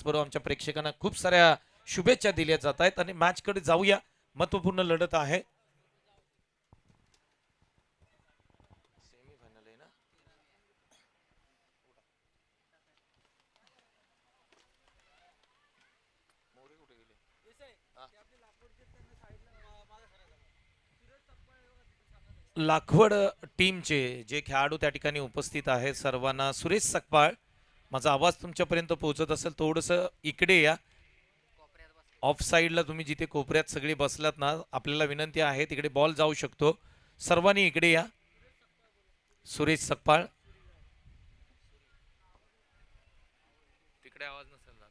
बरोबर आमच्या प्रेक्षकांना खूप साऱ्या शुभेच्छा दिल्या जात आहेत आणि मॅच कडे जाऊया. महत्वपूर्ण लढत आहे. लाखवड टीमचे जे खेळाडू त्या ठिकाणी उपस्थित आहेत सर्वांना सुरेश सकपाळ, माझा आवाज तुमच्यापर्यंत पोहोचत असेल थोडंसं इकडे या. ऑफ साईडला तुम्ही जिथे कोपऱ्यात सगळे बसलात ना, आपल्याला विनंती आहे तिकडे बॉल जाऊ शकतो. सर्वांनी इकडे या. सुरेश सकपाळ तिकडे आवाज नसेल जात.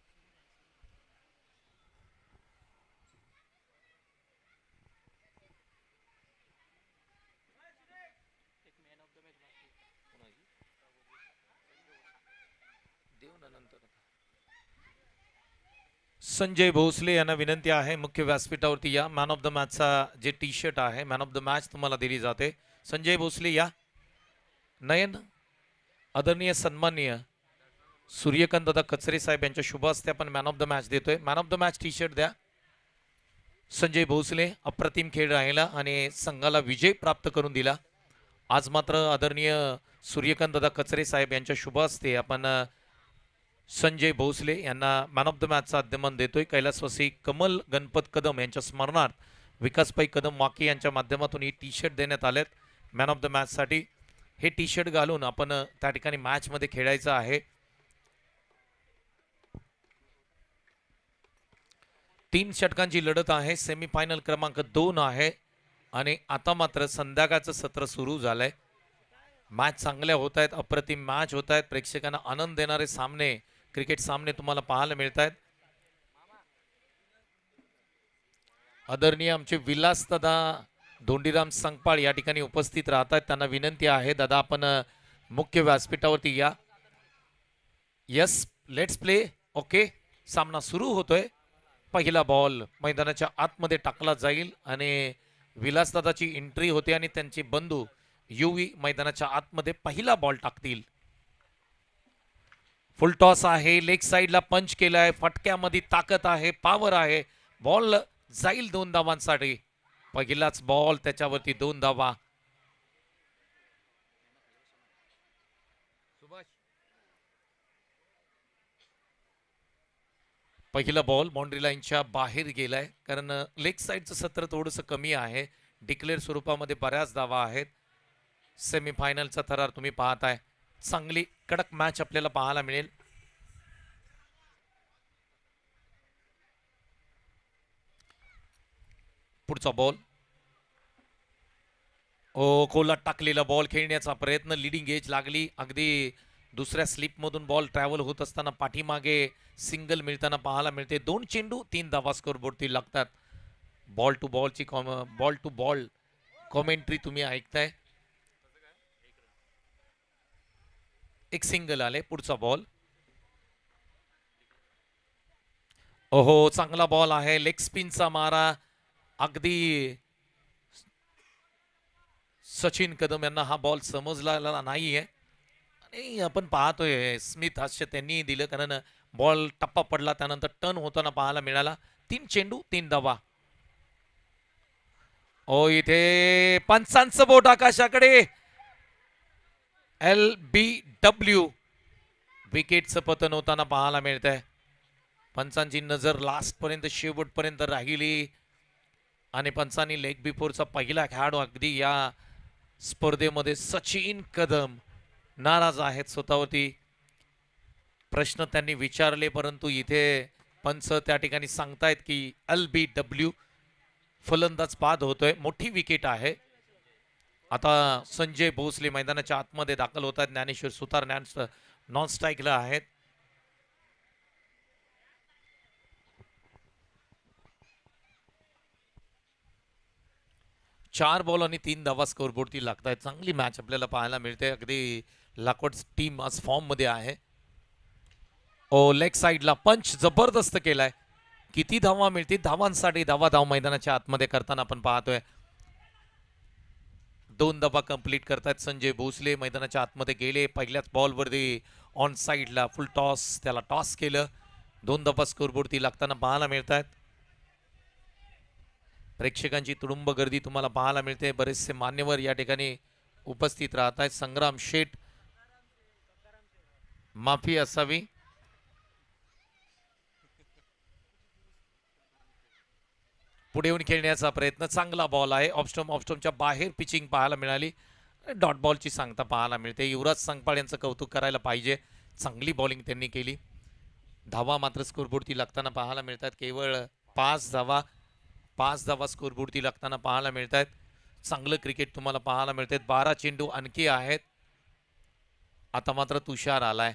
संजय भोसले यांना विनंती आहे मुख्य व्यासपीठावरती या. मॅन ऑफ द मॅचचा जे टी शर्ट आहे मॅन ऑफ द मॅच तुम्हाला दिली जाते. संजय भोसले या. नयन आदरणीय सन्माननीय सूर्यकांत दादा कचरे साहेब यांच्या शुभ हस्ते आपण मॅन ऑफ द मॅच देतोय. Man of the match T shirt द्या. संजय भोसले अप्रतिम खेळ राहिला आणि संघाला विजय प्राप्त करून दिला. आज मात्र आदरणीय सूर्यकांत दादा कचरे साहेब यांच्या शुभ हस्ते आपण संजय भोसले यांना मॅन ऑफ द मॅचचा अध्यमान देतोय. कैलासवासी कमल गणपत कदम यांच्या स्मरणार्थ विकासभाई कदम वाके यांच्या माध्यमातून ही टी शर्ट देण्यात आलेत मॅन ऑफ द मॅचसाठी. हे टी शर्ट घालून आपण त्या ठिकाणी मॅचमध्ये खेळायचं आहे. 3 षटकांची लढत आहे. सेमीफायनल क्रमांक 2 आहे आणि आता मात्र संध्याकाळचं सत्र सुरू झालंय. मॅच चांगल्या होत आहेत, अप्रतिम मॅच होत आहेत. प्रेक्षकांना आनंद देणारे सामने, क्रिकेट सामने तुम्हाला पाहायला मिळत आहेत. आदरणीय आमचे विलास दादा धोंडीराम संगपाळ या ठिकाणी उपस्थित राहतात. त्यांना विनंती आहे दादा आपण मुख्य व्यासपीठावरती या. Yes let's play. ओके, सामना सुरू होतोय. पहिला बॉल मैदानाच्या आतमध्ये टाकला जाईल आणि विलासदादाची एंट्री होते आणि त्यांचे बंधू युवी मैदानाच्या आतमध्ये पहिला बॉल टाकतील. फुल टॉस आहे. लेग साइडला पंच केलाय. फटक्यामध्ये ताकद आहे, पॉवर आहे. बॉल जाईल 2 धावांसाठी. पहिलाच बॉल, त्याच्यावरती 2 धावा. पहिला बॉल बाउंड्री लाईनच्या बाहेर गेलाय कारण लेग साइडचं सत्र थोडंसं कमी आहे. डिक्लेअर स्वरूपामध्ये बऱ्याच धावा आहेत. सेमीफायनलचा थरार तुम्ही पाहताय. चांगली कडक मॅच आपल्याला पाहायला मिळेल. पुढचा बॉल. ओ खोलात टाकलेला बॉल खेळण्याचा प्रयत्न. लिडिंग एज लागली. अगदी दुसऱ्या स्लिपमधून बॉल ट्रॅव्हल होत असताना पाठीमागे सिंगल मिळताना पाहायला मिळते. 2 चेंडू 3 धावा स्कोरबोर्डती लागतात. बॉल टू बॉल कॉमेंट्री तुम्ही ऐकताय. एक सिंगल आले. पुढचा बॉल. ओहो, चांगला बॉल आहे. लेग स्पिनचा मारा. अगदी सचिन कदम यांना हा बॉल समजला नाहीये आणि आपण पाहतोय स्मिथ हास्य त्यांनी दिलं कारण बॉल टप्पा पडला, त्यानंतर टर्न होताना पाहायला मिळाला. 3 चेंडू 3 धावा. ओ इथे पंचांचं बोट आकाशाकडे. LBW विकेटचं पतन होताना पाहायला मिळत आहे. पंचांची नजर लास्ट पर्यंत शेवटपर्यंत राहिली आणि पंचांनी लेग बिफोरचा पहिला खेळाडू अगदी या स्पर्धेमध्ये सचिन कदम नाराज आहेत स्वतःवरती. प्रश्न त्यांनी विचारले परंतु इथे पंच त्या ठिकाणी सांगतायत की LBW फलंदाज बाद होतोय. मोठी विकेट आहे. आता संजय भोसले मैदानाच्या आतमध्ये दाखल होत आहेत. ज्ञानेश्वर सुतार नॉन स्ट्राईकला आहेत. चार बॉल आणि 3 धावा स्कोरबोर्डती लागत आहेत. चांगली मॅच आपल्याला पाहायला मिळते. अगदी लाकवड टीम आज फॉर्म मध्ये आहे. ओ लेग साइडला पंच जबरदस्त केलाय. किती धावा मिळतील? धावांसाठी धाव मैदानाच्या आतमध्ये करताना आपण पाहतोय. 2 धावा कंप्लीट करतायत संजय भोसले. मैदानाच्या आतमध्ये गेले. पहिल्याच बॉलवरती ऑन साइडला फुल टॉस, त्याला टॉस केलं. 2 धावा स्कोरबोर्डती लागताना पाहायला मिळत आहेत. प्रेक्षकांची तुडुंब गर्दी तुम्हाला पाहायला मिळते. बरेचसे मान्यवर या ठिकाणी उपस्थित राहत आहेत. संग्राम शेठ, माफी असावी. पुढे येऊन खेळण्याचा प्रयत्न, चांगला बॉल आहे. ऑफस्टोमच्या बाहेर पिचिंग पाहायला मिळाली. डॉट बॉलची सांगता पाहायला मिळते. युवराज संगपाळ यांचं कौतुक करायला पाहिजे. चांगली बॉलिंग त्यांनी केली. धावा मात्र स्कोरबोर्डती लागताना पाहायला मिळतात. केवळ 5 धावा स्कोरबोर्डती लागताना पाहायला मिळत आहेत. चांगलं क्रिकेट तुम्हाला पाहायला मिळते. 12 चेंडू आणखी आहेत. आता मात्र तुषार आलाय.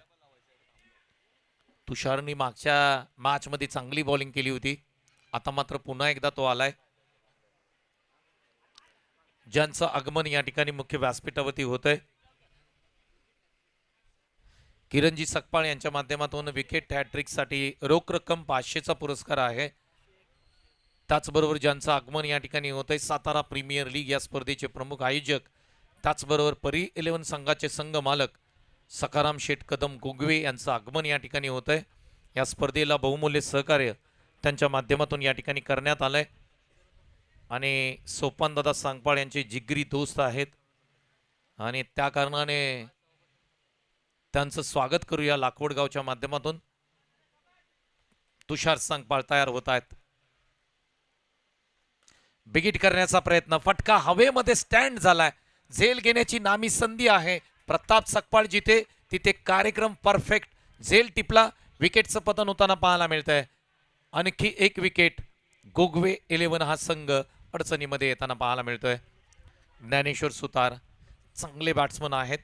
तुषारनी मागच्या मॅचमध्ये चांगली बॉलिंग केली होती. आता मात्र पुन्हा एकदा तो आलाय. ज्यांचं आगमन या ठिकाणी मुख्य व्यासपीठावरती होतंय. किरणजी सकपाळ यांच्या माध्यमातून विकेट हॅट्रिकसाठी रोख रक्कम 500चा पुरस्कार आहे. त्याचबरोबर ज्यांचं आगमन या ठिकाणी होतंय, सातारा प्रीमियर लीग या स्पर्धेचे प्रमुख आयोजक, त्याचबरोबर परी 11 संघाचे संघ मालक सखाराम शेठ कदम गोगवे यांचं आगमन या ठिकाणी होतंय. या स्पर्धेला बहुमूल्य सहकार्य त्यांच्या माध्यमातून या ठिकाणी करण्यात आलंय आणि सोपानदादा सांगपाळ यांचे जिगरी दोस्त आहेत आणि त्या कारणाने त्यांचं स्वागत करूया. लाखवडगावच्या माध्यमातून तुषार सांगपाळ तयार होत आहेत. बिगिट करण्याचा प्रयत्न, फटका हवेमध्ये स्टँड झालाय. झेल घेण्याची नामी संधी आहे. प्रताप सकपाळ जिथे तिथे कार्यक्रम परफेक्ट. झेल टिपला, विकेटचं पतन होताना पाहायला मिळतंय. आणखी एक विकेट. गोगवे 11 हा संघ अडचणीमध्ये येताना पाहायला मिळतोय. ज्ञानेश्वर सुतार चांगले बॅट्समन आहेत.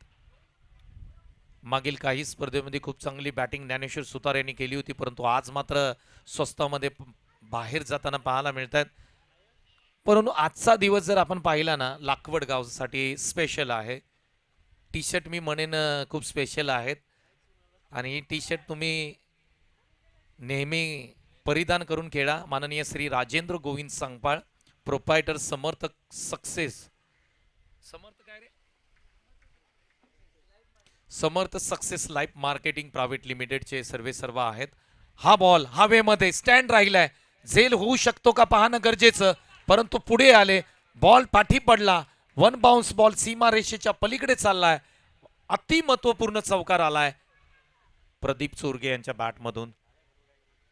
मागील काही स्पर्धेमध्ये खूप चांगली बॅटिंग ज्ञानेश्वर सुतार यांनी केली होती, परंतु आज मात्र स्वस्तामध्ये बाहेर जाताना पाहायला मिळत आहेत. परंतु आजचा दिवस जर आपण पाहिला ना, लाखवड गावसाठी स्पेशल आहे. टी शर्ट मी म्हणेन खूप स्पेशल आहेत आणि ही टी शर्ट तुम्ही नेहमी परिधान करून खेळा. माननीय श्री राजेंद्र गोविंद सांगपाळ, प्रोप्रायटर समर्थ सक्सेस लाईफ मार्केटिंग प्रायव्हेट लिमिटेडचे सर्व आहेत. हा बॉल हवेमध्ये स्टँड राहिलाय. झेल होऊ शकतो का पाहणं गरजेचं, परंतु पुढे आले. बॉल पाठी पडला. 1 बाउन्स बॉल सीमा रेषेच्या पलीकडे चाललाय. अति महत्वपूर्ण चौकार आलाय प्रदीप चोरगे यांच्या बॅटमधून.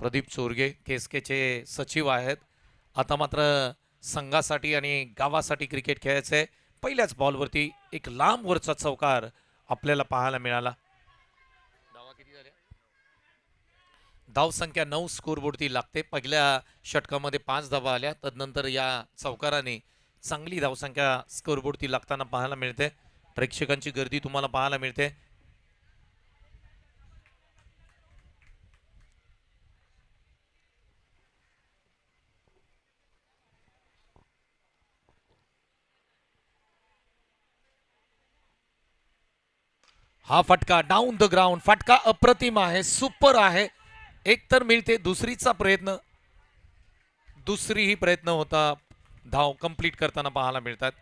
प्रदीप चोरगे केसकेचे सचिव आहेत. आता मात्र संघासाठी आणि गावासाठी क्रिकेट खेळायचंय. पहिल्याच बॉलवरती एक लांब वरचा चौकार आपल्याला पाहायला मिळाला. धाव संख्या 9 स्कोरबोर्डती लागते. पहिल्या षटकामध्ये 5 धावा आल्या. तदनंतर या चौकाराने चांगली धावसंख्या स्कोरबोर्डती लागताना पाहायला मिळते. प्रेक्षकांची गर्दी तुम्हाला पाहायला मिळते. हा फटका डाऊन द ग्राउंड, फटका अप्रतिम आहे, सुपर आहे. एक तर मिळते. दुसरीही प्रयत्न होता धाव कंप्लीट करताना पाहायला मिळतात.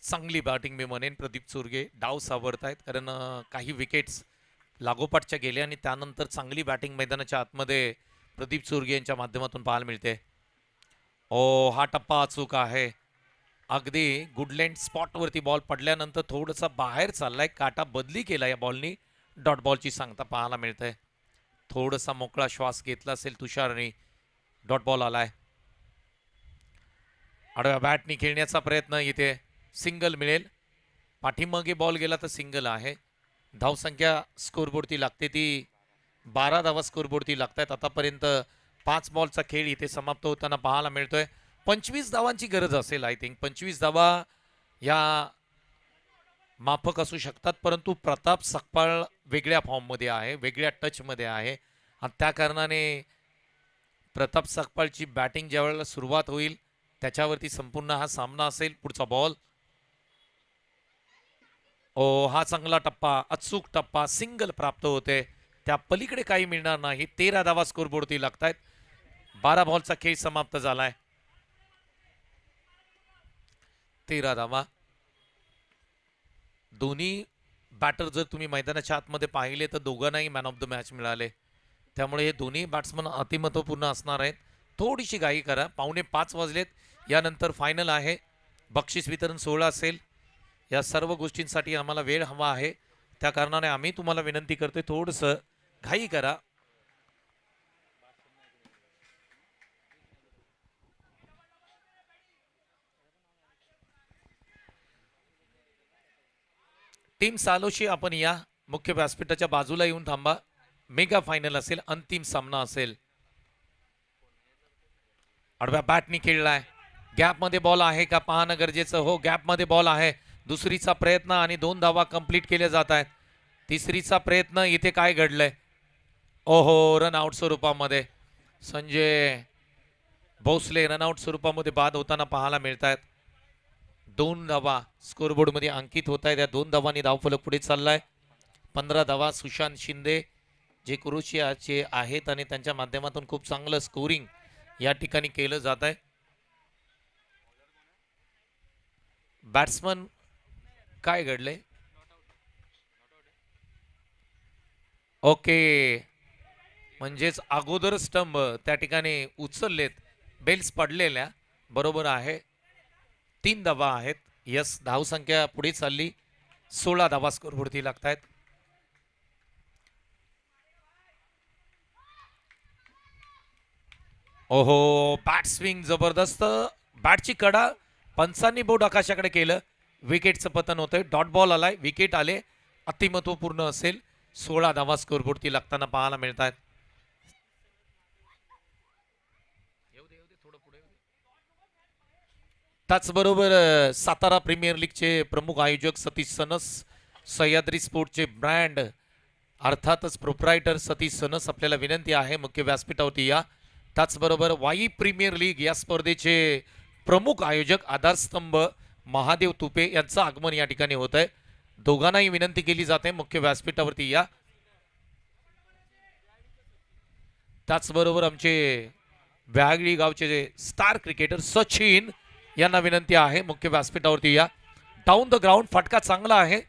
चांगली बॅटिंग मी म्हणेन. प्रदीप चोरगे डाव सावरतायत कारण काही विकेट्स लागोपाठच्या गेल्या आणि त्यानंतर चांगली बॅटिंग मैदानाच्या आतमध्ये प्रदीप चोरगे यांच्या माध्यमातून पाहायला मिळते. ओ, हा टप्पा अचूक आहे. अगदी गुडलँड स्पॉटवरती बॉल पडल्यानंतर थोडंसं बाहेर चाललाय. काटा बदली केला या बॉलनी. डॉट बॉलची सांगता पाहायला मिळतंय. थोडासा मोकळा श्वास घेतला असेल तुषारने. डॉट बॉल आलाय. आडव्या बॅटनी खेळण्याचा प्रयत्न, इथे सिंगल मिळेल. पाठीमागे बॉल गेला तर सिंगल आहे. धावसंख्या स्कोरबोर्डती लागते ती 12 धावा स्कोरबोर्डती लागतात. आतापर्यंत 5 बॉलचा खेळ इथे समाप्त होताना पाहायला मिळतोय. 25 धावांची गरज असेल. आय थिंक 25 धावा या माफक असू शकतात, परंतु प्रताप सकपाळ वेगळ्या फॉर्ममध्ये आहे, वेगळ्या टचमध्ये आहे आणि त्या कारणाने प्रताप सकपाळची बॅटिंग ज्या वेळेला सुरुवात होईल त्याच्यावरती संपूर्ण हा सामना असेल. पुढचा बॉल. ओ, हा चांगला टप्पा, अचूक टप्पा, सिंगल प्राप्त होते. त्या पलीकडे काही मिळणार नाही. 13 धावा स्कोरबोर्डती लागतायत. 12 बॉलचा खेळ समाप्त झालाय. 13 धावा. दोन्ही बॅटर जर तुम्ही मैदानाच्या आतमध्ये पाहिले तर दोघांनाही मॅन ऑफ द मॅच मिळाले. त्यामुळे हे दोन्ही बॅट्समन अतिमहत्वपूर्ण असणार आहेत. थोडीशी घाई करा, 4:45 वाजलेत. यानंतर फायनल आहे, बक्षीस वितरण सोहळा असेल. या सर्व गोष्टींसाठी आम्हाला वेळ हवा आहे. त्या कारणाने आम्ही तुम्हाला विनंती करतोय, थोडंसं घाई करा. टीम सालोशी आपण या मुख्य व्यासपीठाच्या बाजूला येऊन थांबा. मेगा फायनल असेल, अंतिम सामना असेल. आडव्या बॅटनी खेळलाय, गॅपमध्ये बॉल आहे का पाहणं गरजेचं. हो, गॅपमध्ये बॉल आहे. दुसरीचा प्रयत्न आणि 2 धावा कंप्लीट केल्या जात आहेत. तिसरीचा प्रयत्न, इथे काय घडलंय. ओहो, रनआउट स्वरूपामध्ये संजय भोसले रनआउट स्वरूपामध्ये बाद होताना पाहायला मिळत आहेत. 2 धावा स्कोरबोर्डमध्ये अंकित होत आहेत. या 2 धावांनी धावफलक पुढे चाललाय. 15 धावा सुशांत शिंदे जे क्रोएशियाचे आहेत आणि त्यांच्या माध्यमातून खूप चांगलं स्कोरिंग या ठिकाणी केलं जात आहे. बॅट्समन काय घडले. ओके, म्हणजेच अगोदर स्टंप त्या ठिकाणी उचललेत, बेल्स पडलेल्या. बरोबर आहे. 3 धावा आहेत. यस, धावसंख्या पुढे चालली. 16 धावा स्कोरवरती लागत आहेत. ओहो, बॅट स्विंग जबरदस्त. बॅटची कडा पंचांनी बोट आकाशाकडे केलं. विकेटचं पतन होतंय. डॉट बॉल आलाय, विकेट आले. अतिमहत्वपूर्ण असेल. 16 धावा स्कोरवरती लागताना पाहायला मिळत आहेत. त्याचबरोबर सातारा प्रीमियर लीगचे प्रमुख आयोजक सतीश सनस, सह्याद्री स्पोर्टचे ब्रँड अर्थातच प्रोप्रायटर सतीश सनस, आपल्याला विनंती आहे मुख्य व्यासपीठावरती या. त्याचबरोबर वाई प्रीमियर लीग या स्पर्धेचे प्रमुख आयोजक आधारस्तंभ महादेव तुपे यांचं आगमन या ठिकाणी होत आहे. दोघांनाही विनंती केली जाते मुख्य व्यासपीठावरती या. त्याचबरोबर आमचे व्यागळी गावचे जे स्टार क्रिकेटर सचिन यांना विनंती आहे मुख्य व्यासपीठावरती या. डाऊन द ग्राउंड फटका चांगला आहे.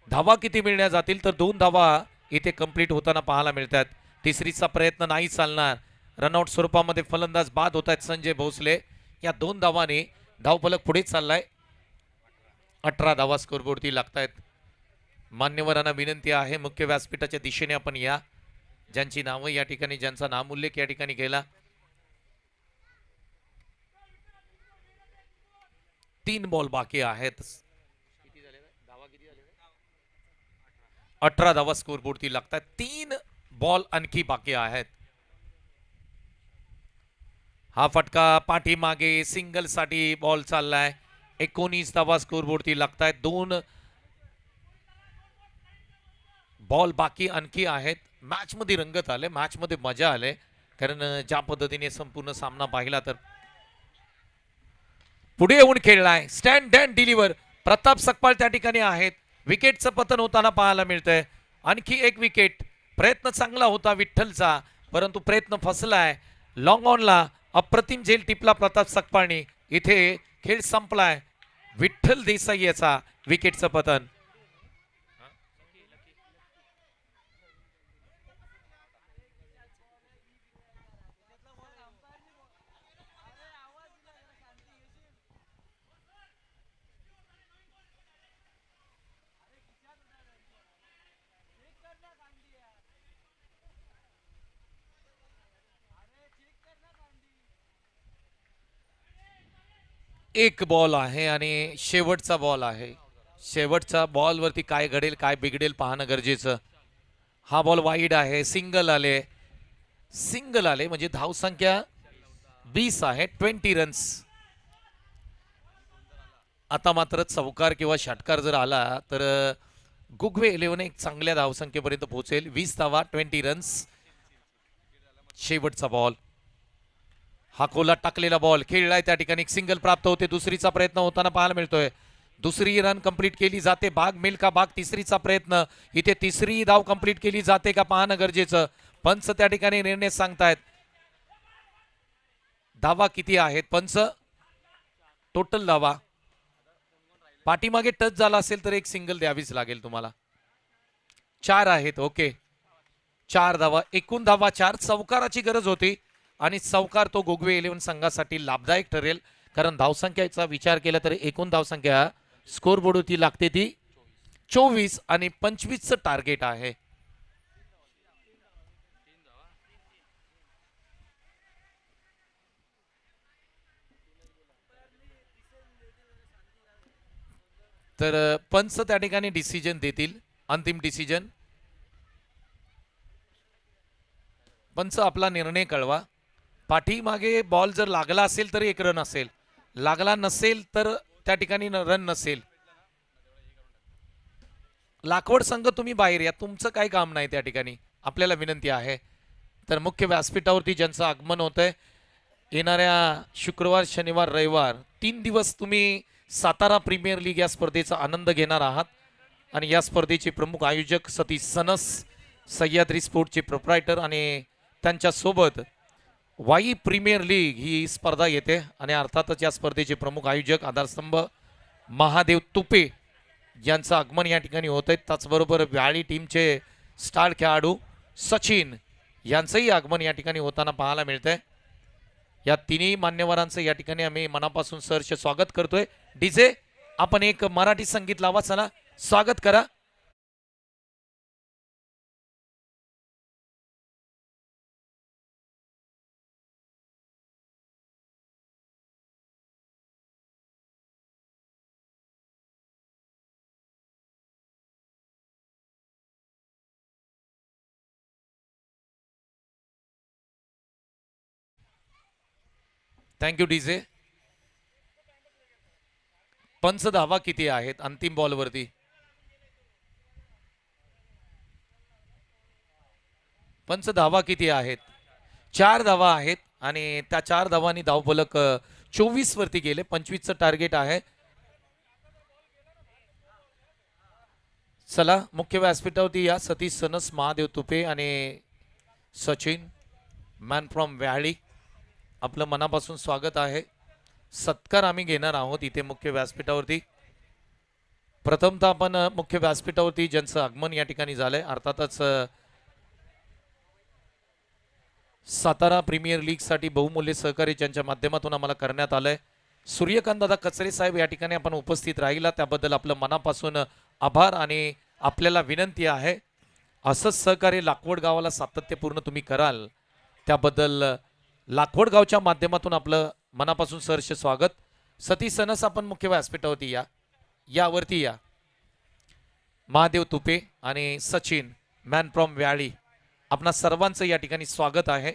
धावा किती मिळण्या जातील तर 2 धावा इथे कंप्लीट होताना पाहायला मिळतात. तिसरीचा प्रयत्न नाही चालणार. रनआउट स्वरूपामध्ये फलंदाज बाद होत आहेत संजय भोसले. या 2 धावांनी धावफलक पुढे चाललाय. 18 धावा स्कोरबोर्डवरती लागत आहेत. मान्यवरांना विनंती आहे मुख्य व्यासपीठाच्या दिशेने आपण या, ज्यांची नावं या ठिकाणी, ज्यांचा नामोल्लेख या ठिकाणी केला. 3 बॉल बाकी आहेत. 18 धावा स्कोरबोर्डवरती लागतात. 3 बॉल आणखी बाकी आहेत. हा फटका पाठीमागे सिंगल साठी बॉल चाललाय. 19 धावा स्कोरबोर्डवरती लागतायत. 2 बॉल बाकी आणखी आहेत. मॅच मध्ये रंगत आले, मॅच मध्ये मजा आले. कारण ज्या पद्धतीने संपूर्ण सामना पाहिला तर पुढे येऊन खेळलाय. Stand and deliver Pratap Sakpal त्या ठिकाणी आहेत. विकेटचं पतन होताना पाहायला मिळतंय. आणखी एक विकेट. प्रयत्न चांगला होता विठ्ठलचा, परंतु प्रयत्न फसलाय. लॉंग ऑनला अप्रतिम झेल टिपला प्रताप सकपाळनी. इथे खेळ संपलाय. विठ्ठल देसाई याचा विकेटचं पतन. एक बॉल आहे आणि शेवटचा बॉल आहे. शेवटच्या बॉलवरती काय घडेल काय बिघडेल पाहणं गरजेचं. हा बॉल वाईड आहे. सिंगल आले, सिंगल आले म्हणजे धावसंख्या 20 आहे. 20 रन्स. आता मात्र चौकार किंवा षटकार जर आला तर गुगवे 11 एक चांगल्या धावसंख्येपर्यंत पोहोचेल. 20 धावा, 20 रन्स. शेवटचा बॉल. हा खोला टाकलेला बॉल खेळलाय, त्या ठिकाणी एक सिंगल प्राप्त होते. दुसरीचा प्रयत्न होताना पाहायला मिळतोय. दुसरी रन कंप्लीट केली जाते. भाग मिल का भाग. तिसरीचा प्रयत्न. इथे तिसरी धाव कंप्लीट केली जाते का पाहणं गरजेचं. पंच त्या ठिकाणी निर्णय सांगतायत. धावा किती आहेत पंच. टोटल धावा. पाठीमागे टच झाला असेल तर एक सिंगल द्यावीच लागेल तुम्हाला. 4 आहेत. ओके, 4 धावा, एकूण धावा 4. चौकाराची गरज होती आणि चौकार तो गोगवे 11 संघासाठी लाभदायक ठरेल, कारण धावसंख्येचा विचार केला तर एकूण धावसंख्या स्कोरबोर्डवरती लागते ती 24 आणि 25चं टार्गेट आहे. तर पंच त्या ठिकाणी डिसिजन देतील, अंतिम डिसिजन. पंच आपला निर्णय कळवा. पाठीमागे बॉल जर लागला असेल तर 1 रन असेल, लागला नसेल तर त्या ठिकाणी रन नसेल. लाखवड संघ तुम्ही बाहेर या, तुमचं काही काम नाही त्या ठिकाणी, आपल्याला विनंती आहे. तर मुख्य व्यासपीठावरती ज्यांचं आगमन होत आहे, येणाऱ्या शुक्रवार शनिवार रविवार 3 दिवस तुम्ही सातारा प्रीमियर लीग या स्पर्धेचा आनंद घेणार आहात. आणि या स्पर्धेचे प्रमुख आयोजक सतीश सनस, सह्याद्री स्पोर्टचे प्रोप्रायटर आणि त्यांच्यासोबत वाई प्रीमियर लीग ही स्पर्धा येते. आणि अर्थातच या स्पर्धेचे प्रमुख आयोजक आधारस्तंभ महादेव तुपे यांचं आगमन या ठिकाणी होत आहे. त्याचबरोबर व्याळी टीमचे स्टार खेळाडू सचिन यांचंही आगमन या ठिकाणी होताना पाहायला मिळतंय. या तिन्ही मान्यवरांचं या ठिकाणी आम्ही मनापासून सहर्ष स्वागत करतोय. डीजे आपण एक मराठी संगीत लावा, चला स्वागत करा. Thank you DJ. पंच धावा किती आहेत अंतिम बॉलवरती? पंच धावा किती आहेत? 4 धावा आहेत आणि त्या 4 धावांनी धावफलक 24 वरती गेले. 25चं टार्गेट आहे. चला मुख्य व्यासपीठावरती या. सतीश सनस, महादेव तुपे आणि सचिन मॅन फ्रॉम व्याळी, आपलं मनापासून स्वागत आहे. सत्कार आम्ही घेणार आहोत इथे मुख्य व्यासपीठावरती. प्रथमतः आपण मुख्य व्यासपीठावरती ज्यांचं आगमन या ठिकाणी झालंय, अर्थातच सातारा प्रीमियर लीग साठी बहुमूल्य सहकार्य ज्यांच्या माध्यमातून आम्हाला करण्यात आलंय, सूर्यकांत दादा कचरे साहेब या ठिकाणी आपण उपस्थित राहिला त्याबद्दल आपलं मनापासून आभार. आणि आपल्याला विनंती आहे असंच सहकार्य लाखवड गावाला सातत्यपूर्ण तुम्ही कराल, त्याबद्दल लाखवड गावच्या माध्यमातून आपलं मनापासून सहर्ष स्वागत. सतीश सनस आपण मुख्य व्यासपीठावरती या, यावरती या. महादेव तुपे आणि सचिन मॅन फ्रॉम व्याळी, आपणा सर्वांचं या ठिकाणी स्वागत आहे.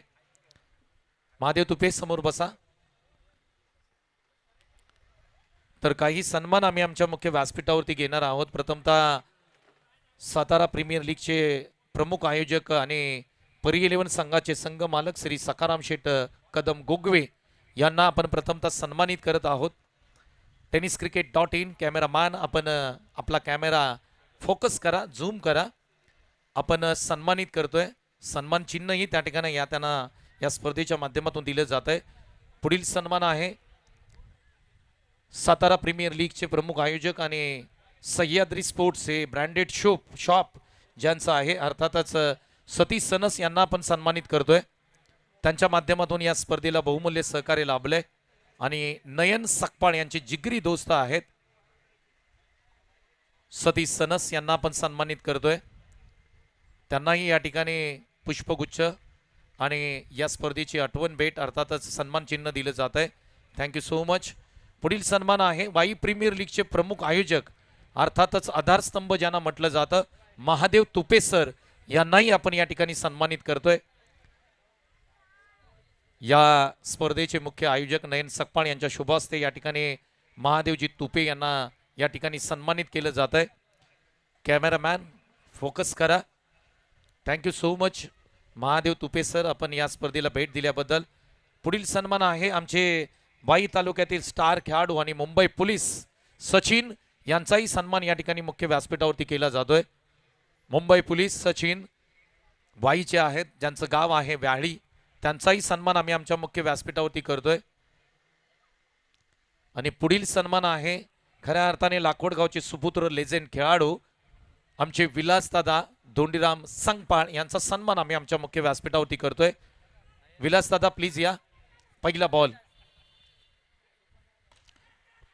महादेव तुपे समोर बसा. तर काही सन्मान आम्ही आमच्या मुख्य व्यासपीठावरती घेणार आहोत. प्रथमतः सातारा प्रीमियर लीगचे प्रमुख आयोजक आणि परी 11 संघाचे संघ मालक श्री सखाराम शेठ कदम गोगवे यांना आपण प्रथमतः सन्मानित करत आहोत. tenniscricket.in कॅमेरामॅन, आपण आपला कॅमेरा फोकस करा, झूम करा. आपण सन्मानित करतोय. सन्मान चिन्हही त्या ठिकाणी या त्यांना या स्पर्धेच्या माध्यमातून दिलं जात आहे. पुढील सन्मान आहे सातारा प्रीमियर लीगचे प्रमुख आयोजक आणि सह्याद्री स्पोर्ट्स हे ब्रँडेड शॉप ज्यांचं आहे, अर्थातच सतीश सनस यांना आपण सन्मानित करतोय. त्यांच्या माध्यमातून या स्पर्धेला बहुमूल्य सहकार्य लाभलंय. आणि नयन सकपाळ यांचे जिगरी दोस्त आहेत सतीश सनस, यांना आपण सन्मानित करतोय. त्यांनाही या ठिकाणी पुष्पगुच्छ आणि या स्पर्धेची आठवण भेट अर्थातच सन्मान चिन्ह दिलं जात आहे. Thank you so much. पुढील सन्मान आहे वाई प्रीमियर लीगचे प्रमुख आयोजक, अर्थातच आधारस्तंभ ज्यांना म्हटलं जातं, महादेव तुपे सर यांनाही आपण या ठिकाणी सन्मानित करतोय. या स्पर्धेचे मुख्य आयोजक नयन सकपाळ यांच्या शुभ हस्ते या ठिकाणी महादेवजी तुपे यांना या ठिकाणी सन्मानित केलं जात आहे. कॅमेरामॅन फोकस करा. Thank you so much Mahadev Tupe sir, आपण या स्पर्धेला भेट दिल्याबद्दल. पुढील सन्मान आहे आमचे वाई तालुक्यातील स्टार खेळाडू आणि मुंबई पोलीस सचिन यांचाही सन्मान या ठिकाणी मुख्य व्यासपीठावरती केला जातोय. मुंबई पोलीस सचिन वाईचे आहेत, ज्यांचं गाव आहे व्याळी, त्यांचाही सन्मान आम्ही आमच्या मुख्य व्यासपीठावरती करतोय. आणि पुढील सन्मान आहे खऱ्या अर्थाने लाखोड गावचे सुपुत्र लेजेंड खेळाडू आमचे विलासदादा धोंडीराम संगपाळ यांचा सन्मान आम्ही आमच्या मुख्य व्यासपीठावरती करतोय. विलास दादा प्लीज या. पहिला बॉल,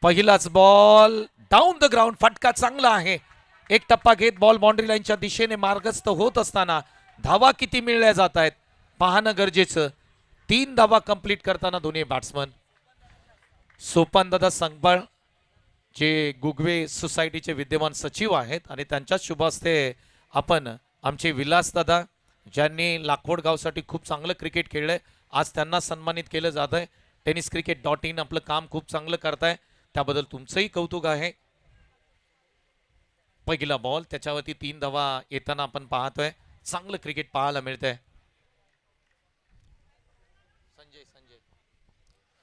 पहिलाच बॉल डाऊन द ग्राउंड. फटका चांगला आहे. एक टप्पा घेत बॉल बाउंड्री लाईनच्या दिशेने मार्गस्थ होत असताना धावा किती मिळल्या जात आहेत पाहणं गरजेचं. 3 धावा कंप्लीट करताना दोन्ही बॅट्समन. सोपान दादा संगपाळ जे गुगवे सोसायटीचे विद्यमान सचिव आहेत आणि त्यांच्याच शुभ हस्ते आपण आमचे विलास दादा ज्यांनी लाखोड गावसाठी खूप चांगलं क्रिकेट खेळलंय आज त्यांना सन्मानित केलं जात आहे. tenniscricket.in आपलं काम खूप चांगलं करताय त्याबद्दल तुमचंही कौतुक आहे. पहिला बॉल त्याच्यावरती 3 धावा येताना आपण पाहतोय. चांगलं क्रिकेट पाहायला मिळतंय.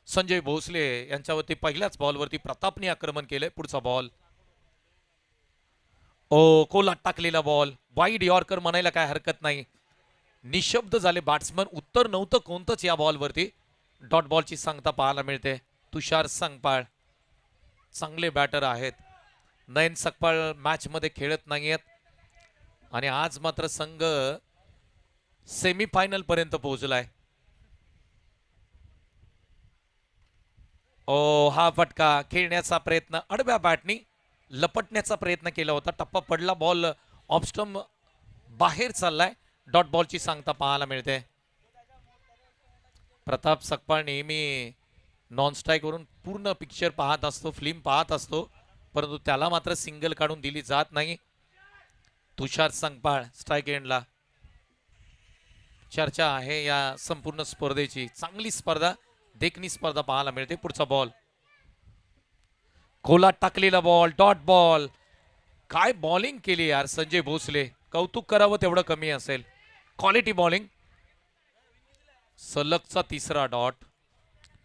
संजय भोसले यांच्यावरती पहिल्याच बॉलवरती प्रतापने आक्रमण केलंय. पुढचा बॉल कोलात टाकलेला बॉल. वाईड यॉर्कर म्हणायला काय हरकत नाही. निशब्द झाले बॅट्समन. उत्तर नव्हतं कोणतंच या बॉलवरती. डॉट बॉलची सांगता पाहायला मिळते. तुषार संगपाळ चांगले बॅटर आहेत. नयन सकपाळ मॅच मध्ये खेळत नाहीयेत आणि आज मात्र संघ सेमीफायनल पर्यंत पोहोचलाय. हा फटका खेळण्याचा प्रयत्न आडव्या बॅटनी लपटण्याचा प्रयत्न केला होता. टप्पा पडला. बॉल ऑफस्टंप बाहेर चाललाय. डॉट बॉलची सांगता पाहायला मिळते. प्रताप सकपाळ नेहमी नॉन स्ट्राईक वरून पूर्ण पिक्चर पाहत असतो, फिल्म पाहत असतो, परंतु त्याला मात्र सिंगल काढून दिली जात नाही. तुषार संगपाळ स्ट्राईक एंडला. चर्चा आहे या संपूर्ण स्पर्धेची. चांगली स्पर्धा, देखणी स्पर्धा पाहायला मिळते. पुढचा बॉल खोलात टाकलेला बॉल. Dot ball. काय बॉलिंग केली यार संजय भोसले. कौतुक करावं तेवढं कमी असेल. Quality bowling. सलगचा तिसरा डॉट.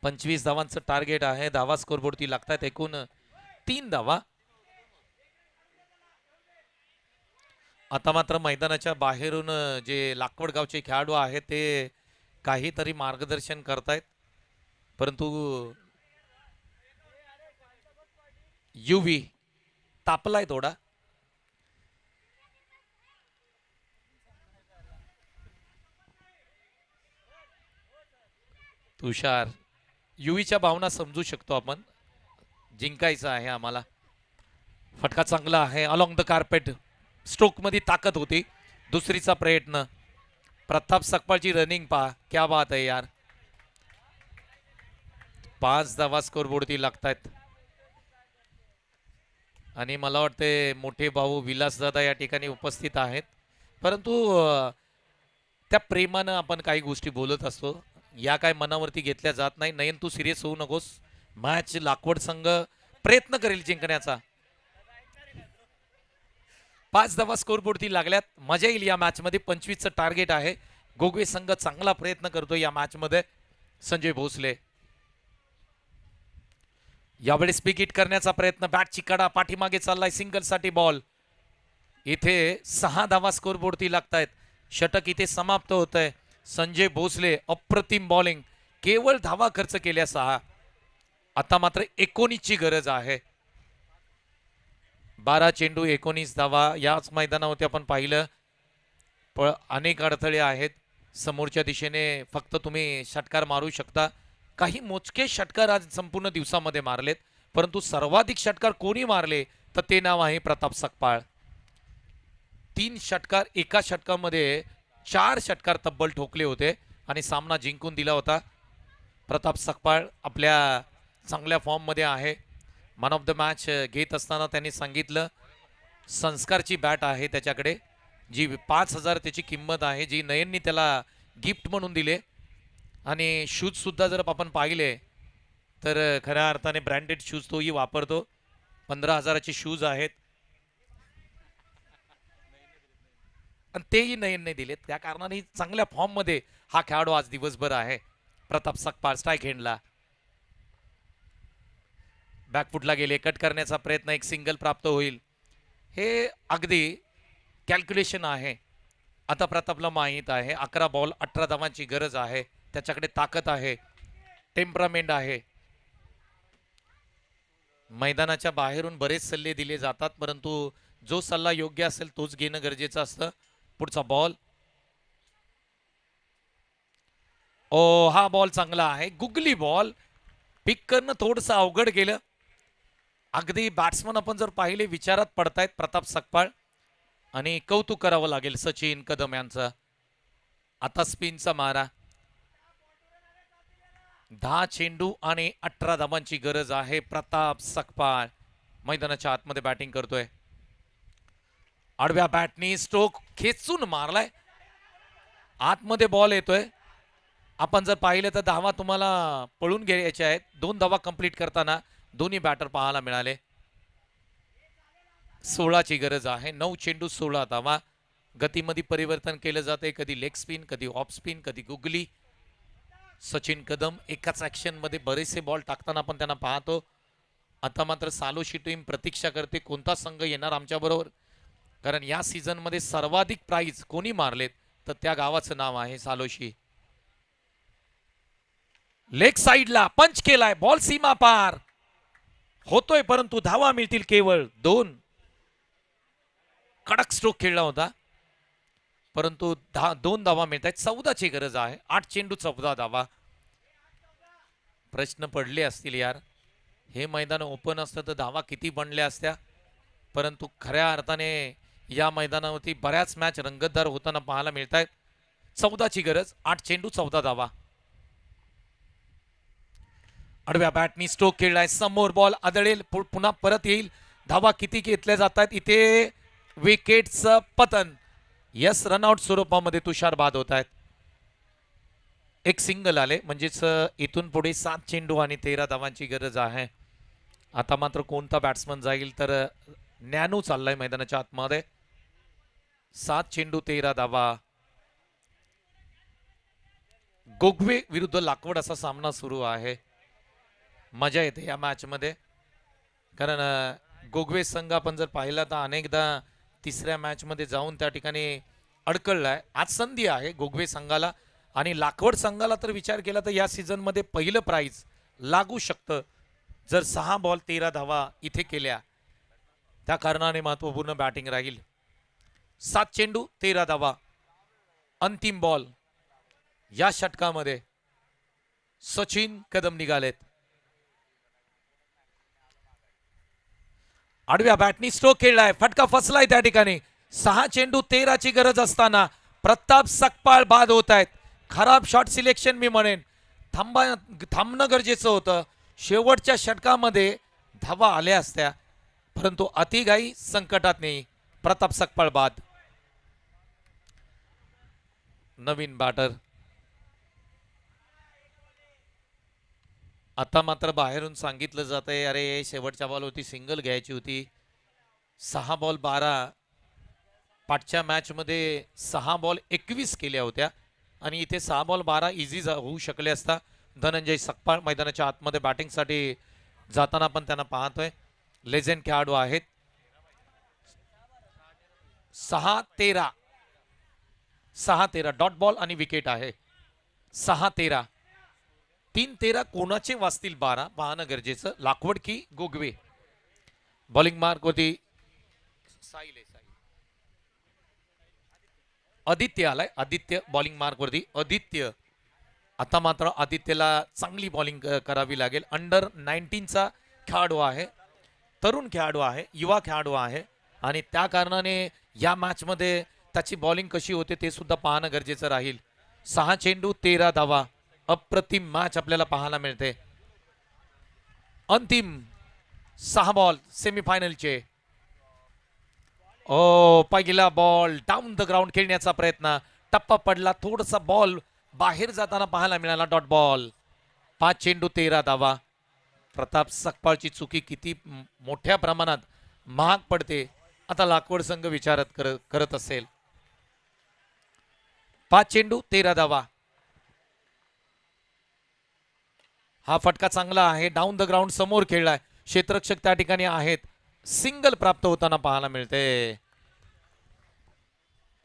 25 धावांचं टार्गेट आहे. धावा स्कोरबोर्डती लागतात एकूण 3 धावा. आता मात्र मैदानाच्या बाहेरून जे लाखवड गावचे खेळाडू आहेत ते काहीतरी मार्गदर्शन करतायत, परंतु युवी तापलाय थोडा. तुषार युवीच्या भावना समजू शकतो आपण. जिंकायचं आहे आम्हाला. फटका चांगला आहे. Along the carpet. स्ट्रोक मध्ये ताकद होती. दुसरीचा प्रयत्न. प्रताप सकपाळची रनिंग पहा. क्या बात आहे यार. 5 धावा स्कोरबोर्डती लागतायत आणि मला वाटते मोठे भाऊ विलास दादा या ठिकाणी उपस्थित आहेत, परंतु त्या प्रेमानं आपण काही गोष्टी बोलत असतो. या काय मनावरती घेतल्या जात नाही. नयन तू सिरियस होऊ नकोस. मॅच लाखवड संघ प्रयत्न करेल जिंकण्याचा. 5 धावा स्कोरबोर्डती लागल्यात. मजा येईल या मॅच मध्ये. 25चं टार्गेट आहे. गोगवे संघ चांगला प्रयत्न करतो या मॅच मध्ये. संजय भोसले यावेळेस पिक करण्याचा प्रयत्न. बॅटची कडा पाठीमागे चाललाय. सिंगल साठी बॉल. इथे 6 धावा स्कोरबोर्डती लागतायत. षटक इथे समाप्त होत आहे. संजय भोसले अप्रतिम बॉलिंग. केवळ धावा खर्च केल्या 6. आता मात्र 19ची गरज आहे. 12 चेंडू 19 धावा. याच मैदानावरती आपण पाहिलं पण अनेक अडथळे आहेत. समोरच्या दिशेने फक्त तुम्ही षटकार मारू शकता. काही मोजके षटकार आज संपूर्ण दिवसामध्ये मारलेत, परंतु सर्वाधिक षटकार कोणी मारले तर ते नाव आहे प्रताप सकपाळ. 3 षटकार. एका षटकामध्ये 4 षटकार तब्बल ठोकले होते आणि सामना जिंकून दिला होता. प्रताप सकपाळ आपल्या चांगल्या फॉर्म मध्ये आहे. मॅन ऑफ द मॅच घेत असताना त्यांनी सांगितलं संस्कारची बॅट आहे त्याच्याकडे, जी 5,000 त्याची किंमत आहे, जी नयननी त्याला गिफ्ट म्हणून दिले. आणि शूज सुद्धा जर आपण पाहिले तर खऱ्या अर्थाने ब्रँडेड शूज तोही वापरतो. 15,000चे शूज आहेत आणि तेही नयनने दिलेत. त्या कारणाने चांगल्या फॉर्म मध्ये हा खेळाडू आज दिवसभर आहे. प्रताप सकपाळ स्ट्राईक हँडला. बॅकफुटला गेले. कट करण्याचा प्रयत्न. एक सिंगल प्राप्त होईल. हे अगदी कॅल्क्युलेशन आहे. आता प्रतापला माहीत आहे 11 बॉल 18 धावांची गरज आहे. त्याच्याकडे ताकद आहे, टेम्परामेंट आहे. मैदानाच्या बाहेरून बरेच सल्ले दिले जातात, परंतु जो सल्ला योग्य असेल तोच घेणं गरजेचं असतं. पुढचा बॉल. ओ हा बॉल चांगला आहे. गुगली बॉल पिक करणं थोडंसं अवघड गेलं. अगदी बॅट्समन आपण जर पाहिले विचारात पडतायत प्रताप सकपाळ, आणि कौतुक करावं लागेल सचिन कदम यांचं. आता स्पिनचा मारा. 10 चेंडू आणि 18 धावांची गरज आहे. प्रताप सकपाळ मैदानाच्या आतमध्ये बॅटिंग करतोय. आडव्या बॅटनी स्ट्रोक खेचून मारलाय. आतमध्ये बॉल येतोय. आपण जर पाहिलं तर धावा तुम्हाला पळून घ्यायच्या आहेत. 2 धावा कंप्लीट करताना दोन्ही बॅटर पाहायला मिळाले. 16ची गरज आहे. 9 चेंडू 16 धावा. गतीमध्ये परिवर्तन केलं जाते. कधी लेग स्पिन, कधी ऑफ स्पिन, कधी गुगली. सचिन कदम एकाच ऍक्शन मध्ये बरेचसे बॉल टाकताना आपण त्यांना पाहतो. आता मात्र सालोशी टीम प्रतीक्षा करते कोणता संघ येणार आमच्या बरोबर, कारण या सीझन मध्ये सर्वाधिक प्राइज कोणी मारलेत तर त्या गावाचं नाव आहे सालोशी. लेग साइडला पंच केलाय. बॉल सीमा पार होतोय, परंतु धावा मिळतील केवळ 2. कडक स्ट्रोक खेळला होता, परंतु 2 धावा मिळत आहेत. 14ची गरज आहे. 8 चेंडू 14 धावा. प्रश्न पडले असतील यार, हे मैदान ओपन असतं तर धावा किती बनल्या असत्या, परंतु खऱ्या अर्थाने या मैदानावरती बऱ्याच मॅच रंगतदार होताना पाहायला मिळत आहेत. 14ची गरज. 8 चेंडू 14 धावा. आडव्या बॅटनी स्ट्रोक खेळलाय. समोर बॉल आदळेल, पुन्हा परत येईल. धावा किती घेतल्या जातात इथे. विकेटचं पतन. यस, रनआउट स्वरूपामध्ये तुषार बाद होत आहेत. एक सिंगल आले, म्हणजेच इथून पुढे 7 चेंडू आणि 13 धावांची गरज आहे. आता मात्र कोणता बॅट्समन जाईल तर नॅनू चाललाय मैदानाच्या आतमध्ये. 7 चेंडू 13 धावा. गोगवे विरुद्ध लाकवड असा सामना सुरू आहे. मजा येते या मॅच मध्ये, कारण गोगवे संघ आपण जर पाहिला तर अनेकदा तिसऱ्या मॅच मध्ये जाऊन त्या ठिकाणी अडकळलाय. आज संधी आहे गोगवे संघाला, आणि लाकवड संघाला तर विचार केला तर या सीझन मध्ये पहिलं प्राइज लागू शकतं जर 6 बॉल 13 धावा इथे केल्या. त्या कारणाने महत्वपूर्ण बॅटिंग राहील. 7 चेंडू 13 धावा. अंतिम बॉल या षटकामध्ये. सचिन कदम निघालेत. आडव्या बॅटनी स्ट्रोक खेळलाय. फटका फसलाय त्या ठिकाणी. 6 चेंडू 13ची गरज असताना प्रताप सकपाळ बाद होत आहेत. खराब शॉट सिलेक्शन मी म्हणेन. थांबणं गरजेचं होतं. शेवटच्या षटकामध्ये धावा आल्या असत्या, परंतु अतिघाई संकटात नाही. प्रताप सकपाळ बाद. नवीन बॅटर. आता मात्र बाहेरून सांगितलं जात आहे, अरे शेवटच्या बॉल होती, सिंगल घ्यायची होती. 6 बॉल 12. पाठच्या मॅच मध्ये 6 बॉल 21 केल्या होत्या, आणि इथे 6 बॉल 12 इझी होऊ शकले असता. धनंजय सकपाळ मैदानाच्या आतमध्ये बॅटिंगसाठी जाताना पण त्यांना पाहतोय. लेजेंड खेळाडू आहेत. 6-13. 6-13 डॉट बॉल आणि विकेट आहे. 6-13. 3-13 कोणाचे वाचतील 12 पाहणं गरजेचं. लाकवड की गोगवे. बॉलिंग मार्क होती आदित्य आलाय. आदित्य बॉलिंग मार्क वरती. आदित्य. आता मात्र आदित्यला चांगली बॉलिंग करावी लागेल. अंडर 19चा खेळाडू आहे, तरुण खेळाडू आहे, युवा खेळाडू आहे, आणि त्या कारणाने या मॅच मध्ये त्याची बॉलिंग कशी होते ते सुद्धा पाहणं गरजेचं राहील. 6 चेंडू 13 धावा. अप्रतिम मॅच आपल्याला पाहायला मिळते. अंतिम 6 बॉल सेमीफायनलचे. ओ पहिला बॉल डाऊन द ग्राउंड खेळण्याचा प्रयत्न. टप्पा पडला, थोडासा बॉल बाहेर जाताना पाहायला मिळाला. Dot ball. 5 चेंडू 13 धावा. प्रताप सकपाळची चुकी किती मोठ्या प्रमाणात महाग पडते आता लाकवड संघ विचारत करत असेल. 5 चेंडू 13 धावा. हा फटका चांगला आहे. डाऊन द ग्राउंड समोर खेळलाय. क्षेत्ररक्षक त्या ठिकाणी आहेत. सिंगल प्राप्त होताना पाहायला मिळते.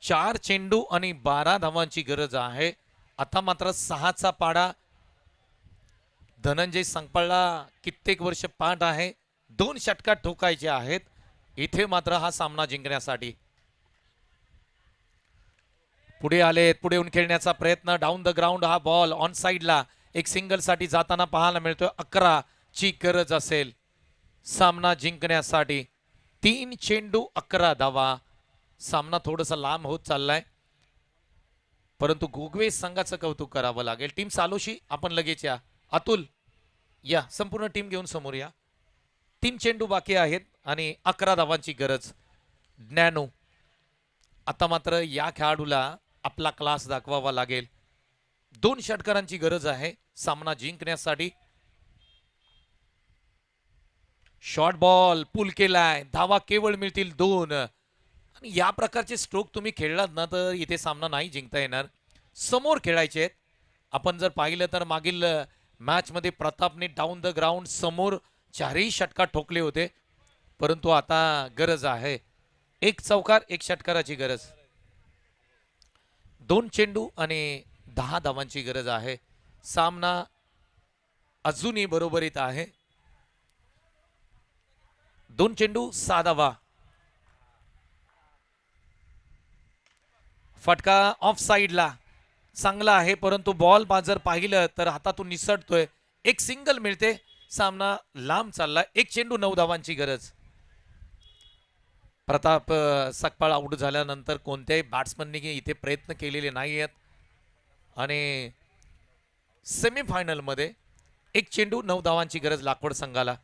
4 चेंडू आणि 12 धावांची गरज आहे. आता मात्र 6चा पाडा धनंजय सकपाळला कित्येक वर्ष पाठ आहे. 2 षटकात ठोकायचे आहेत इथे मात्र हा सामना जिंकण्यासाठी. पुढे आलेत, पुढे येऊन खेळण्याचा प्रयत्न, डाऊन द ग्राउंड हा बॉल ऑन साइडला एक सिंगल साठी जाताना पाहायला मिळतोय. 11 ची गरज असेल सामना जिंकण्यासाठी. 3 चेंडू 11 धावा. सामना थोडासा लांब होत चाललाय, परंतु गोगवे संघाचं कौतुक करावं लागेल. टीम चालूशी आपण लगेच या. अतुल या, संपूर्ण टीम घेऊन समोर या. 3 चेंडू बाकी आहेत आणि 11 धावांची गरज. ज्ञानू, आता मात्र या खेळाडूला आपला क्लास दाखवावा लागेल. 2 षटकारांची गरज आहे सामना जिंकण्यासाठी. शॉर्ट बॉल पुल केलाय, धावा केवळ मिळतील 2. आणि या प्रकारचे स्ट्रोक तुम्ही खेळलात ना तर इथे सामना नाही जिंकता येणार. समोर खेळायचे आहेत. आपण जर पाहिलं तर मागील मॅच मध्ये प्रतापने डाऊन द ग्राउंड समोर 4ही षटकार ठोकले होते, परंतु आता गरज आहे 1 चौकार 1 षटकाराची गरज. 2 चेंडू आणि 10 धावांची गरज आहे. सामना अजूनही बरोबरीत आहे. 2 चेंडू 6 धावा. फटका ऑफ साइडला चांगला आहे, परंतु बॉल जर पाहिलं तर हातातून निसटतोय. एक सिंगल मिळते. सामना लांब चालला. 1 चेंडू 9 धावांची गरज. प्रताप सकपाळ आउट झाल्यानंतर कोणत्याही बॅट्समननी इथे प्रयत्न केलेले नाही आहेत आणि सेमीफायनल मध्ये 1 चेंडू 9 धावांची गरज लाखवड संघाला.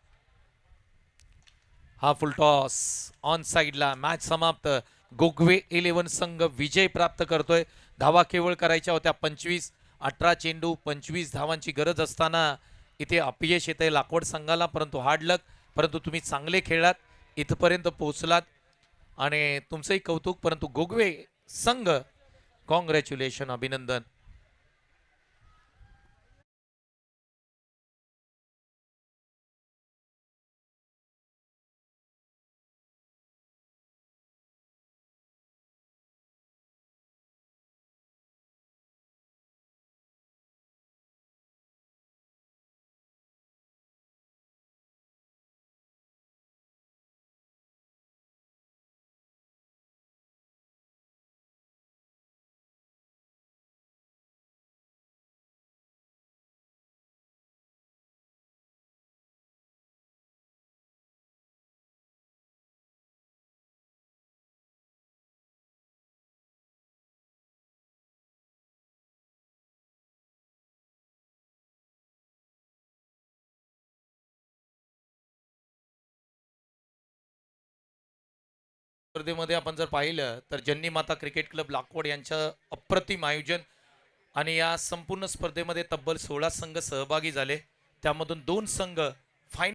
हा फुल टॉस ऑन साइडला. मॅच समाप्त. गोगवे 11 संघ विजय प्राप्त करतोय. धावा केवळ करायच्या होत्या 25. 18 चेंडू 25 धावांची गरज असताना इथे अपयश येते लाखवड संघाला, परंतु हार्ड लक. परंतु तुम्ही चांगले खेळलात, इथपर्यंत पोहोचलात आणि तुमचंही कौतुक. परंतु गोगवे संघ कॉंग्रॅच्युलेशन, अभिनंदन. स्पर्धेमध्ये आपण जर पाहिलं तर जन्नी माता क्रिकेट क्लब लाखवड यांचं अप्रतिम आयोजन आणि या संपूर्ण स्पर्धेमध्ये तब्बल 16 संघ सहभागी झाले. त्यामधून 2 संघ